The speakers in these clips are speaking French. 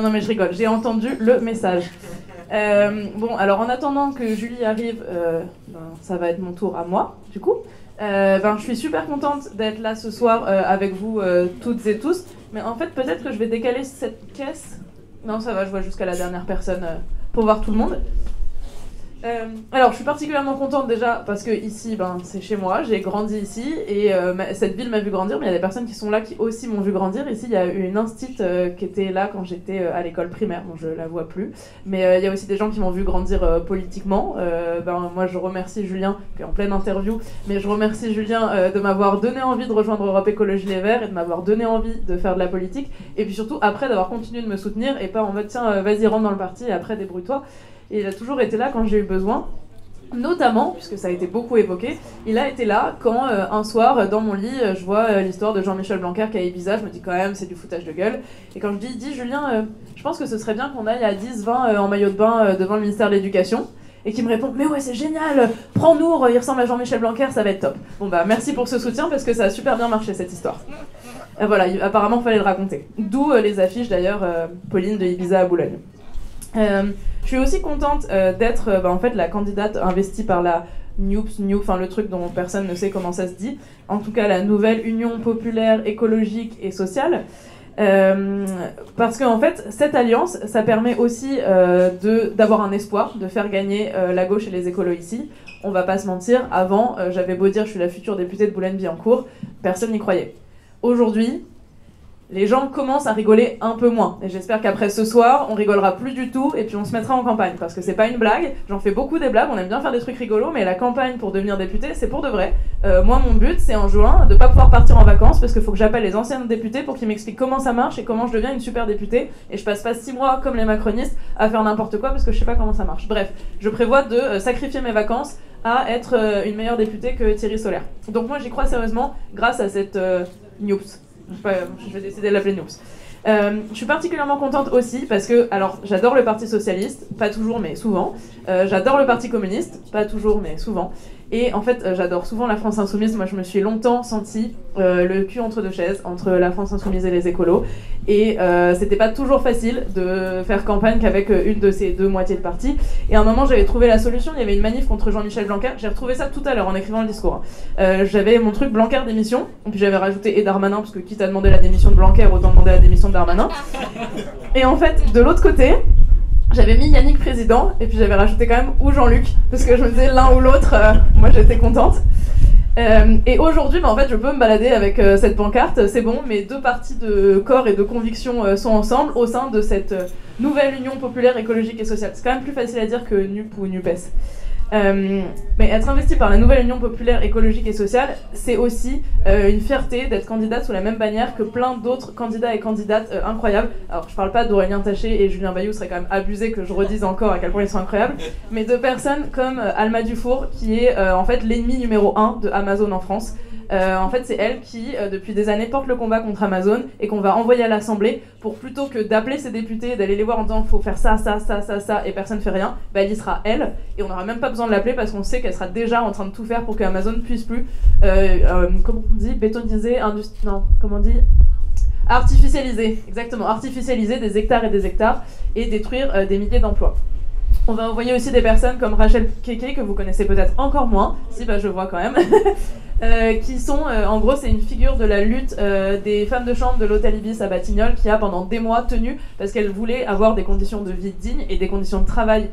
Non, mais je rigole, j'ai entendu le message. Bon, alors en attendant que Julie arrive, ça va être mon tour à moi, du coup. Je suis super contente d'être là ce soir avec vous toutes et tous. Mais en fait, peut-être que je vais décaler cette caisse. Non, ça va, je vois jusqu'à la dernière personne pour voir tout le monde. Alors, je suis particulièrement contente déjà parce que ici, c'est chez moi, j'ai grandi ici et cette ville m'a vu grandir, mais il y a des personnes qui sont là qui aussi m'ont vu grandir. Ici, il y a eu une instite qui était là quand j'étais à l'école primaire, bon, je la vois plus, mais il y a aussi des gens qui m'ont vu grandir politiquement. Moi, je remercie Julien, qui est en pleine interview, mais je remercie Julien de m'avoir donné envie de rejoindre Europe Écologie Les Verts et de m'avoir donné envie de faire de la politique, et puis surtout après d'avoir continué de me soutenir et pas en mode tiens, vas-y, rentre dans le parti et après débrouille-toi. Et il a toujours été là quand j'ai eu besoin, notamment, puisque ça a été beaucoup évoqué, il a été là quand un soir, dans mon lit, je vois l'histoire de Jean-Michel Blanquer qui est à Ibiza, je me dis quand même, c'est du foutage de gueule. Et quand je dis Julien, je pense que ce serait bien qu'on aille à 10-20 en maillot de bain devant le ministère de l'Éducation. Et qui me répond, mais ouais, c'est génial, prends-nous, il ressemble à Jean-Michel Blanquer, ça va être top. Bon merci pour ce soutien, parce que ça a super bien marché cette histoire. Voilà, apparemment, il fallait le raconter. D'où les affiches d'ailleurs, Pauline de Ibiza à Boulogne. Je suis aussi contente d'être en fait la candidate investie par la le truc dont personne ne sait comment ça se dit, en tout cas la nouvelle Union populaire écologique et sociale, parce qu'en fait cette alliance ça permet aussi d'avoir un espoir, de faire gagner la gauche et les écolos ici. On va pas se mentir, avant j'avais beau dire je suis la future députée de Boulogne-Billancourt, personne n'y croyait. Aujourd'hui, les gens commencent à rigoler un peu moins. Et j'espère qu'après ce soir, on rigolera plus du tout et puis on se mettra en campagne. Parce que c'est pas une blague, j'en fais beaucoup des blagues, on aime bien faire des trucs rigolos, mais la campagne pour devenir député, c'est pour de vrai. Moi, mon but, c'est en juin de pas pouvoir partir en vacances parce qu'il faut que j'appelle les anciennes députées pour qu'ils m'expliquent comment ça marche et comment je deviens une super députée. Et je passe pas 6 mois, comme les macronistes, à faire n'importe quoi parce que je sais pas comment ça marche. Bref, je prévois de sacrifier mes vacances à être une meilleure députée que Thierry Solaire. Donc moi, j'y crois sérieusement grâce à cette Newps. Je vais décider de l'appeler Noops. Je suis particulièrement contente aussi parce que, alors, j'adore le Parti Socialiste, pas toujours mais souvent. J'adore le Parti Communiste, pas toujours mais souvent. Et en fait, j'adore souvent la France Insoumise. Moi, je me suis longtemps sentie le cul entre deux chaises, entre la France Insoumise et les écolos. Et c'était pas toujours facile de faire campagne qu'avec une de ces deux moitiés de parti. Et à un moment, j'avais trouvé la solution. Il y avait une manif contre Jean-Michel Blanquer. J'ai retrouvé ça tout à l'heure en écrivant le discours. J'avais mon truc Blanquer démission. Et puis j'avais rajouté et Darmanin, parce que quitte à demander la démission de Blanquer, autant demander la démission de Darmanin. Et en fait, de l'autre côté, j'avais mis Yannick président, et puis j'avais rajouté quand même ou Jean-Luc, parce que je me disais l'un ou l'autre, moi j'étais contente. Et aujourd'hui, en fait, je peux me balader avec cette pancarte, c'est bon, mes deux parties de corps et de conviction sont ensemble au sein de cette nouvelle Union populaire écologique et sociale. C'est quand même plus facile à dire que NUP ou NUPES. Mais être investi par la nouvelle Union populaire écologique et sociale, c'est aussi une fierté d'être candidate sous la même bannière que plein d'autres candidats et candidates incroyables. Alors je parle pas d'Aurélien Taché et Julien Bayou, ce serait quand même abusé que je redise encore à quel point ils sont incroyables, mais de personnes comme Alma Dufour qui est en fait l'ennemi numéro 1 de Amazon en France. En fait, c'est elle qui, depuis des années, porte le combat contre Amazon et qu'on va envoyer à l'Assemblée pour, plutôt que d'appeler ses députés et d'aller les voir en disant faut faire ça, et personne ne fait rien, elle y sera elle, et on n'aura même pas besoin de l'appeler parce qu'on sait qu'elle sera déjà en train de tout faire pour que Amazon puisse plus, comment on dit, bétoniser, artificialiser, exactement, artificialiser des hectares et détruire des milliers d'emplois. On va envoyer aussi des personnes comme Rachel Keke, que vous connaissez peut-être encore moins, si je vois quand même, qui sont, en gros, c'est une figure de la lutte des femmes de chambre de l'hôtel Ibis à Batignolles qui a pendant des mois tenu parce qu'elles voulaient avoir des conditions de vie dignes et des conditions de travail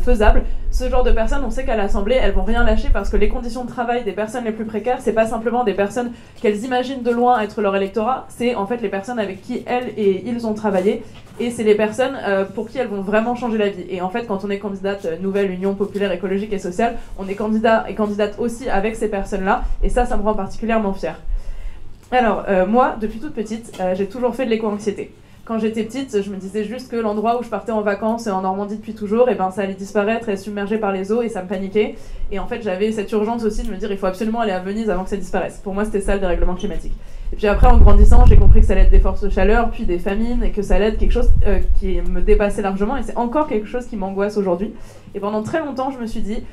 faisables. Ce genre de personnes, on sait qu'à l'Assemblée, elles vont rien lâcher parce que les conditions de travail des personnes les plus précaires, c'est pas simplement des personnes qu'elles imaginent de loin être leur électorat, c'est en fait les personnes avec qui elles et ils ont travaillé. Et c'est les personnes pour qui elles vont vraiment changer la vie. Et en fait, quand on est candidate nouvelle Union populaire écologique et sociale, on est candidat et candidate aussi avec ces personnes-là. Et ça me rend particulièrement fière. Alors, moi, depuis toute petite, j'ai toujours fait de l'éco-anxiété. Quand j'étais petite, je me disais juste que l'endroit où je partais en vacances en Normandie depuis toujours, ça allait disparaître et être submergé par les eaux et ça me paniquait. Et en fait, j'avais cette urgence aussi de me dire il faut absolument aller à Venise avant que ça disparaisse. Pour moi, c'était ça le dérèglement climatique. Et puis après, en grandissant, j'ai compris que ça allait être des forces de chaleur, puis des famines, et que ça allait être quelque chose qui me dépassait largement. Et c'est encore quelque chose qui m'angoisse aujourd'hui. Et pendant très longtemps, je me suis dit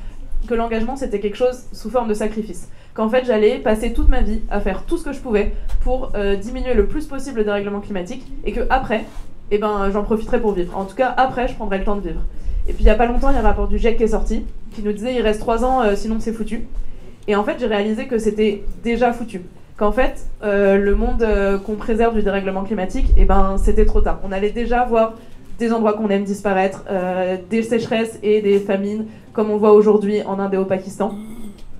que l'engagement, c'était quelque chose sous forme de sacrifice. Qu'en fait, j'allais passer toute ma vie à faire tout ce que je pouvais pour diminuer le plus possible le dérèglement climatique, et que après, et ben j'en profiterai pour vivre. En tout cas, après, je prendrai le temps de vivre. Et puis il y a pas longtemps, il y a un rapport du GIEC qui est sorti, qui nous disait il reste 3 ans, sinon c'est foutu. Et en fait, j'ai réalisé que c'était déjà foutu. Qu'en fait, le monde qu'on préserve du dérèglement climatique, et ben c'était trop tard. On allait déjà voir des endroits qu'on aime disparaître, des sécheresses et des famines, comme on voit aujourd'hui en Inde et au Pakistan.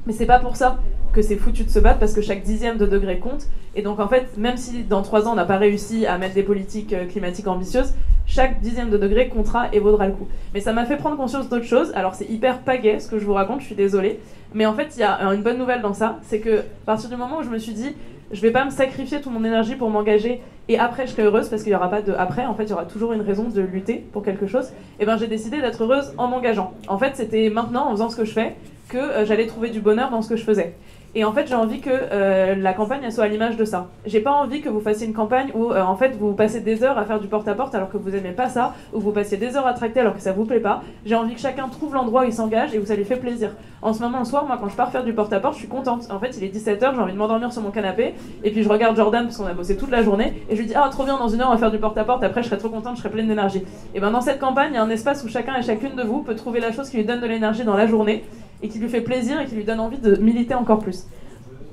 Mais c'est pas pour ça que c'est foutu de se battre, parce que chaque dixième de degré compte. Et donc en fait, même si dans 3 ans on n'a pas réussi à mettre des politiques climatiques ambitieuses, chaque dixième de degré comptera et vaudra le coup. Mais ça m'a fait prendre conscience d'autre chose. Alors c'est hyper pagaie ce que je vous raconte, je suis désolée. Mais en fait, il y a une bonne nouvelle dans ça, c'est que à partir du moment où je me suis dit, je vais pas me sacrifier toute mon énergie pour m'engager et après je serai heureuse, parce qu'il n'y aura pas de après, en fait il y aura toujours une raison de lutter pour quelque chose, et ben j'ai décidé d'être heureuse en m'engageant. En fait c'était maintenant, en faisant ce que je fais, que j'allais trouver du bonheur dans ce que je faisais. Et en fait, j'ai envie que la campagne elle soit à l'image de ça. J'ai pas envie que vous fassiez une campagne où en fait vous passez des heures à faire du porte-à-porte alors que vous aimez pas ça, ou vous passiez des heures à tracter alors que ça vous plaît pas. J'ai envie que chacun trouve l'endroit où il s'engage et où ça lui fait plaisir. En ce moment, le soir, moi quand je pars faire du porte-à-porte, je suis contente. En fait, il est 17h, j'ai envie de m'endormir sur mon canapé, et puis je regarde Jordan parce qu'on a bossé toute la journée, et je lui dis ah trop bien, dans 1 heure on va faire du porte-à-porte, après je serai trop contente, je serai pleine d'énergie. Et ben dans cette campagne, il y a un espace où chacun et chacune de vous peut trouver la chose qui lui donne de l'énergie dans la journée, et qui lui fait plaisir et qui lui donne envie de militer encore plus.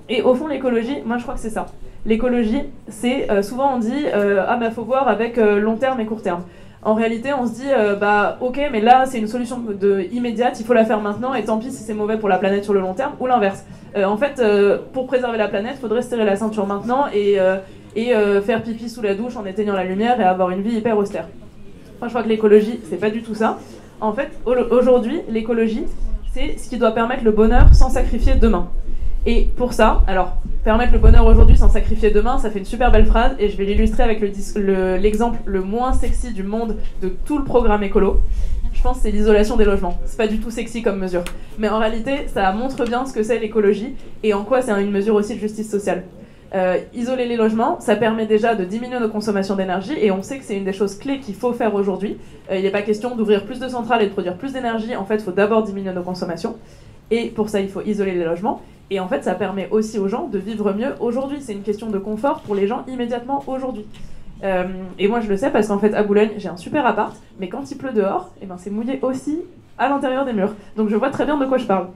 Et au fond, l'écologie, moi je crois que c'est ça. L'écologie, c'est souvent on dit ah bah faut voir avec long terme et court terme. En réalité, on se dit bah ok, mais là c'est une solution immédiate, il faut la faire maintenant, et tant pis si c'est mauvais pour la planète sur le long terme, ou l'inverse. En fait, pour préserver la planète, il faudrait se serrer la ceinture maintenant et faire pipi sous la douche en éteignant la lumière et avoir une vie hyper austère. Moi je crois que l'écologie, c'est pas du tout ça. En fait, aujourd'hui, l'écologie, c'est ce qui doit permettre le bonheur sans sacrifier demain. Et pour ça, alors, permettre le bonheur aujourd'hui sans sacrifier demain, ça fait une super belle phrase, et je vais l'illustrer avec l'exemple le moins sexy du monde de tout le programme écolo. Je pense que c'est l'isolation des logements. C'est pas du tout sexy comme mesure. Mais en réalité, ça montre bien ce que c'est l'écologie, et en quoi c'est une mesure aussi de justice sociale. Isoler les logements, ça permet déjà de diminuer nos consommations d'énergie, et on sait que c'est une des choses clés qu'il faut faire aujourd'hui. Il n'est pas question d'ouvrir plus de centrales et de produire plus d'énergie, en fait, il faut d'abord diminuer nos consommations, et pour ça, il faut isoler les logements. Et en fait, ça permet aussi aux gens de vivre mieux aujourd'hui. C'est une question de confort pour les gens immédiatement aujourd'hui. Et moi, je le sais parce qu'en fait, à Boulogne, j'ai un super appart, mais quand il pleut dehors, eh ben, c'est mouillé aussi à l'intérieur des murs. Donc je vois très bien de quoi je parle.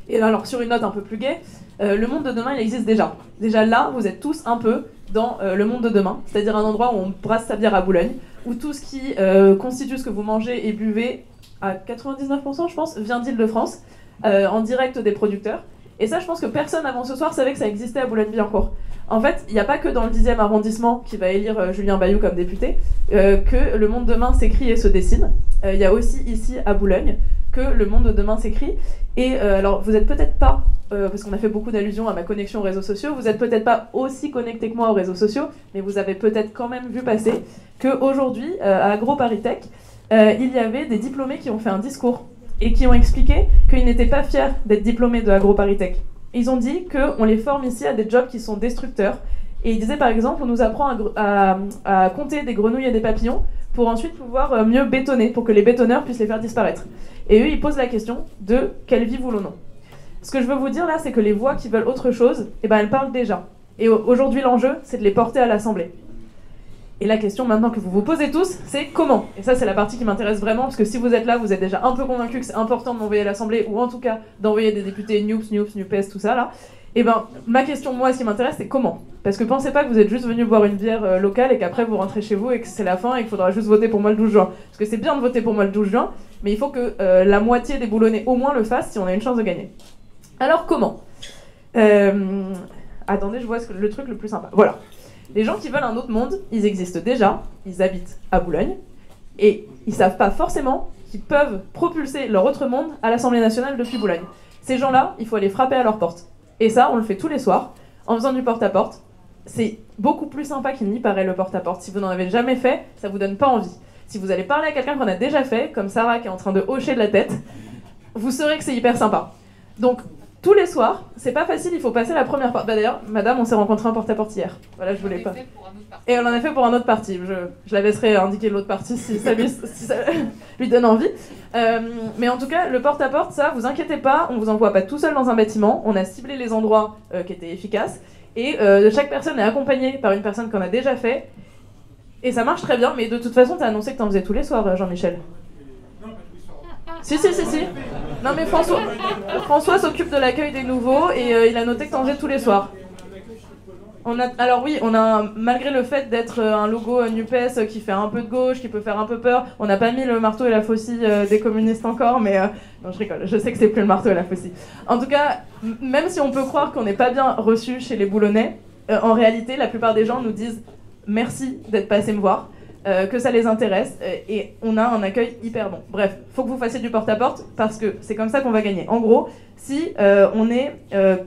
Et alors, sur une note un peu plus gaie, le monde de demain, il existe déjà. Déjà là, vous êtes tous un peu dans le monde de demain, c'est-à-dire un endroit où on brasse sa bière à Boulogne, où tout ce qui constitue ce que vous mangez et buvez, à 99%, je pense, vient d'Île-de-France. En direct des producteurs. Et ça, je pense que personne avant ce soir savait que ça existait à Boulogne-Billancourt. En fait, il n'y a pas que dans le 10e arrondissement qui va élire Julien Bayou comme député que le monde de demain s'écrit et se dessine. Il y a aussi ici à Boulogne que le monde de demain s'écrit. Et alors, vous n'êtes peut-être pas, parce qu'on a fait beaucoup d'allusions à ma connexion aux réseaux sociaux, vous n'êtes peut-être pas aussi connecté que moi aux réseaux sociaux, mais vous avez peut-être quand même vu passer qu'aujourd'hui, à AgroParisTech, il y avait des diplômés qui ont fait un discours et qui ont expliqué qu'ils n'étaient pas fiers d'être diplômés de AgroParisTech. Ils ont dit qu'on les forme ici à des jobs qui sont destructeurs. Et ils disaient par exemple, on nous apprend à compter des grenouilles et des papillons pour ensuite pouvoir mieux bétonner, pour que les bétonneurs puissent les faire disparaître. Et eux, ils posent la question de quelle vie voulons-nous. Ce que je veux vous dire là, c'est que les voix qui veulent autre chose, eh ben, elles parlent déjà. Et aujourd'hui, l'enjeu, c'est de les porter à l'Assemblée. Et la question maintenant que vous vous posez tous, c'est comment. Et ça, c'est la partie qui m'intéresse vraiment, parce que si vous êtes là, vous êtes déjà un peu convaincus que c'est important de m'envoyer à l'Assemblée, ou en tout cas d'envoyer des députés NUPS, NUPES, tout ça là. Et ben, ma question, moi, ce qui m'intéresse, c'est comment. Parce que pensez pas que vous êtes juste venu boire une bière locale et qu'après vous rentrez chez vous et que c'est la fin et qu'il faudra juste voter pour moi le 12 juin. Parce que c'est bien de voter pour moi le 12 juin, mais il faut que la moitié des Boulonnais au moins le fassent si on a une chance de gagner. Alors comment Attendez, je vois le truc le plus sympa. Voilà. Les gens qui veulent un autre monde, ils existent déjà, ils habitent à Boulogne, et ils savent pas forcément qu'ils peuvent propulser leur autre monde à l'Assemblée nationale depuis Boulogne. Ces gens-là, il faut aller frapper à leur porte. Et ça, on le fait tous les soirs, en faisant du porte-à-porte. C'est beaucoup plus sympa qu'il n'y paraît, le porte-à-porte. Si vous n'en avez jamais fait, ça vous donne pas envie. Si vous allez parler à quelqu'un qu'on a déjà fait, comme Sarah qui est en train de hocher de la tête, vous saurez que c'est hyper sympa. Donc, tous les soirs, c'est pas facile, il faut passer la première partie. Bah d'ailleurs, madame, on s'est rencontrés en porte-à-porte hier. Voilà, je voulais pas. Et on en a fait pour un autre parti. Je la laisserai indiquer l'autre partie si ça lui donne envie. Mais en tout cas, le porte-à-porte, ça, vous inquiétez pas, on vous envoie pas tout seul dans un bâtiment. On a ciblé les endroits qui étaient efficaces. Et chaque personne est accompagnée par une personne qu'on a déjà fait. Et ça marche très bien, mais de toute façon, t'as annoncé que t'en faisais tous les soirs, Jean-Michel. Si. Non mais François s'occupe de l'accueil des nouveaux et il a noté que t'en faisais tous les soirs. Alors oui, malgré le fait d'être un logo NUPES qui fait un peu de gauche, qui peut faire un peu peur, on n'a pas mis le marteau et la faucille des communistes encore, mais non, je rigole, je sais que c'est plus le marteau et la faucille. En tout cas, même si on peut croire qu'on n'est pas bien reçu chez les Boulonnais, en réalité, la plupart des gens nous disent merci d'être passés me voir, que ça les intéresse, et on a un accueil hyper bon. Bref, faut que vous fassiez du porte-à-porte, parce que c'est comme ça qu'on va gagner. En gros, si on est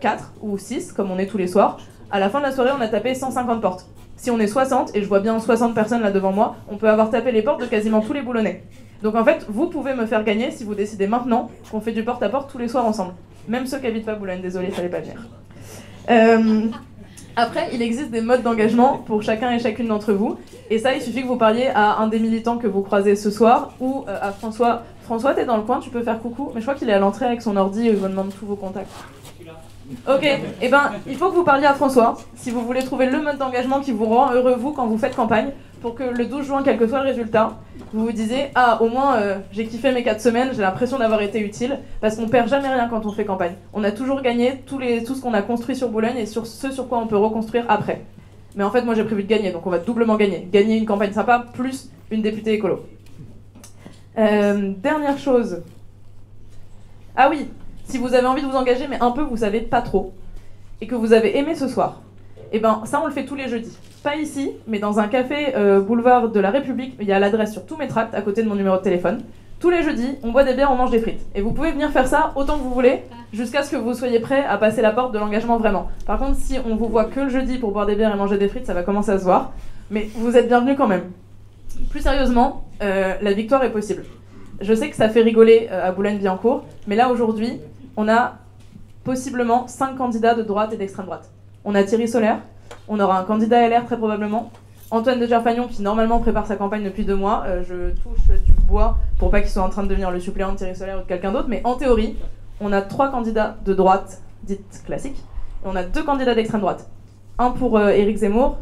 4 ou 6, comme on est tous les soirs, à la fin de la soirée, on a tapé 150 portes. Si on est 60, et je vois bien 60 personnes là devant moi, on peut avoir tapé les portes de quasiment tous les Boulonnais. Donc en fait, vous pouvez me faire gagner si vous décidez maintenant qu'on fait du porte-à-porte tous les soirs ensemble. Même ceux qui habitent pas Boulogne, désolé, il fallait pas venir. Après, il existe des modes d'engagement pour chacun et chacune d'entre vous. Et ça, il suffit que vous parliez à un des militants que vous croisez ce soir ou à François. François, t'es dans le coin, tu peux faire coucou. Mais je crois qu'il est à l'entrée avec son ordi et il vous demande tous vos contacts. Ok, et ben il faut que vous parliez à François si vous voulez trouver le mode d'engagement qui vous rend heureux vous quand vous faites campagne, pour que le 12 juin, quel que soit le résultat, vous vous disiez ah au moins j'ai kiffé mes 4 semaines, j'ai l'impression d'avoir été utile, parce qu'on perd jamais rien quand on fait campagne. On a toujours gagné tout ce qu'on a construit sur Boulogne et sur ce sur quoi on peut reconstruire après. Mais en fait moi j'ai prévu de gagner, donc on va doublement gagner. Gagner une campagne sympa plus une députée écolo. Dernière chose. Ah oui, si vous avez envie de vous engager, mais un peu vous savez pas trop, et que vous avez aimé ce soir, et ben ça on le fait tous les jeudis. Pas ici, mais dans un café boulevard de la République, il y a l'adresse sur tous mes tracts, à côté de mon numéro de téléphone. Tous les jeudis, on boit des bières, on mange des frites. Et vous pouvez venir faire ça autant que vous voulez, jusqu'à ce que vous soyez prêts à passer la porte de l'engagement vraiment. Par contre, si on vous voit que le jeudi pour boire des bières et manger des frites, ça va commencer à se voir. Mais vous êtes bienvenus quand même. Plus sérieusement, la victoire est possible. Je sais que ça fait rigoler à Boulogne-Billancourt, mais là aujourd'hui, on a possiblement 5 candidats de droite et d'extrême droite. On a Thierry Solaire, on aura un candidat LR très probablement, Antoine de Gerfagnon qui normalement prépare sa campagne depuis 2 mois, je touche du bois pour pas qu'il soit en train de devenir le suppléant de Thierry Solaire ou de quelqu'un d'autre, mais en théorie, on a 3 candidats de droite dite classique, et on a 2 candidats d'extrême droite. Un pour Éric Zemmour,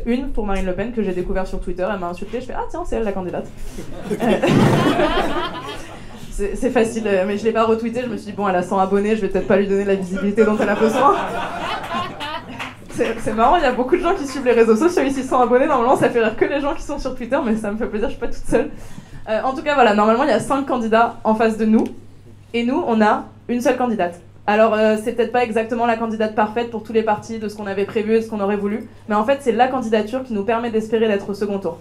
une pour Marine Le Pen que j'ai découvert sur Twitter, elle m'a insultée, je fais ah tiens c'est elle la candidate. C'est facile, mais je l'ai pas retweeté, je me suis dit bon elle a 100 abonnés, je vais peut-être pas lui donner la visibilité dont elle a besoin. C'est marrant, il y a beaucoup de gens qui suivent les réseaux sociaux ici 100 abonnés, normalement ça fait rire que les gens qui sont sur Twitter, mais ça me fait plaisir, je suis pas toute seule. En tout cas voilà, normalement il y a 5 candidats en face de nous, et nous on a une seule candidate. Alors c'est peut-être pas exactement la candidate parfaite pour tous les partis de ce qu'on avait prévu et de ce qu'on aurait voulu, mais en fait c'est la candidature qui nous permet d'espérer d'être au second tour.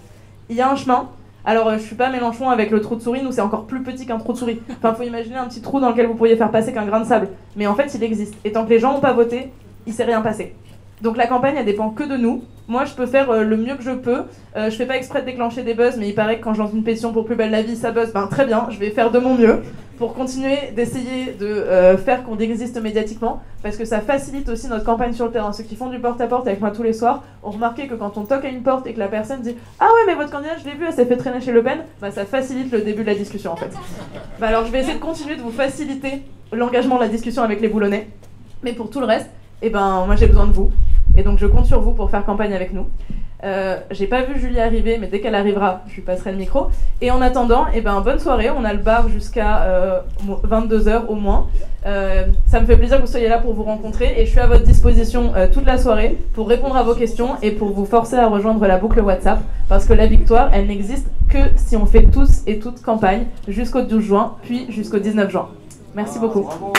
Il y a un chemin. Alors, je suis pas Mélenchon avec le trou de souris, nous c'est encore plus petit qu'un trou de souris. Enfin, faut imaginer un petit trou dans lequel vous pourriez faire passer qu'un grain de sable. Mais en fait, il existe. Et tant que les gens n'ont pas voté, il s'est rien passé. Donc la campagne, elle dépend que de nous. Moi, je peux faire le mieux que je peux. Je fais pas exprès de déclencher des buzz, mais il paraît que quand je lance une pétition pour Plus belle la vie, ça buzz. Ben très bien, je vais faire de mon mieux pour continuer d'essayer de faire qu'on existe médiatiquement, parce que ça facilite aussi notre campagne sur le terrain. Ceux qui font du porte-à-porte avec moi tous les soirs ont remarqué que quand on toque à une porte et que la personne dit « Ah ouais, mais votre candidate, je l'ai vu, elle s'est fait traîner chez Le Pen », bah, ça facilite le début de la discussion en fait. Bah, alors je vais essayer de continuer de vous faciliter l'engagement de la discussion avec les Boulonnais, mais pour tout le reste, eh ben, moi j'ai besoin de vous. Et donc je compte sur vous pour faire campagne avec nous. J'ai pas vu Julie arriver, mais dès qu'elle arrivera, je lui passerai le micro. Et en attendant, eh ben, bonne soirée, on a le bar jusqu'à 22h au moins. Ça me fait plaisir que vous soyez là pour vous rencontrer, et je suis à votre disposition toute la soirée pour répondre à vos questions et pour vous forcer à rejoindre la boucle WhatsApp, parce que la victoire, elle n'existe que si on fait tous et toutes campagne jusqu'au 12 juin, puis jusqu'au 19 juin. Merci beaucoup. Bravo.